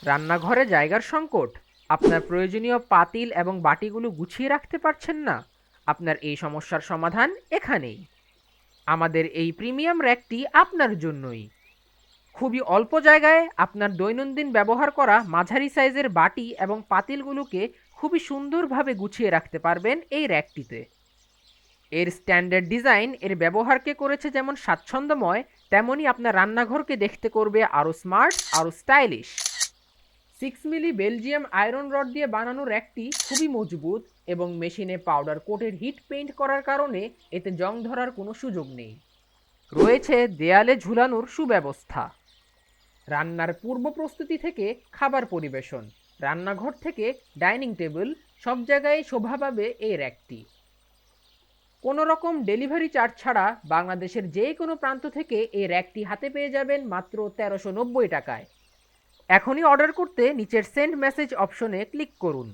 রান্নাঘরে জায়গার সংকট, আপনার প্রয়োজনীয় পাতিল এবং বাটিগুলো গুছিয়ে রাখতে পারছেন না? আপনার এই সমস্যার সমাধান এখানেই। আমাদের এই প্রিমিয়াম র্যাকটি আপনার জন্যই। খুবই অল্প জায়গায় আপনার দৈনন্দিন ব্যবহার করা মাঝারি সাইজের বাটি এবং পাতিলগুলোকে খুবই সুন্দরভাবে গুছিয়ে রাখতে পারবেন এই র্যাকটিতে। এর স্ট্যান্ডার্ড ডিজাইন এর ব্যবহারকে করেছে যেমন স্বাচ্ছন্দ্যময়, তেমনই আপনার রান্নাঘরকে দেখতে করবে আরও স্মার্ট, আরও স্টাইলিশ। 6 মিলি বেলজিয়াম আয়রন রড দিয়ে বানানো র্যাকটি খুবই মজবুত এবং মেশিনে পাউডার কোটের হিট পেইন্ট করার কারণে এতে জং ধরার কোনো সুযোগ নেই। রয়েছে দেয়ালে ঝুলানোর সুব্যবস্থা। রান্নার পূর্ব প্রস্তুতি থেকে খাবার পরিবেশন, রান্নাঘর থেকে ডাইনিং টেবিল, সব জায়গায় শোভা পাবে এই র্যাকটি। কোনো রকম ডেলিভারি চার্জ ছাড়া বাংলাদেশের যে কোনো প্রান্ত থেকে এই র্যাকটি হাতে পেয়ে যাবেন মাত্র 1390 টাকায়। এখনই অর্ডার করতে নিচের সেন্ড মেসেজ অপশনে ক্লিক করুন।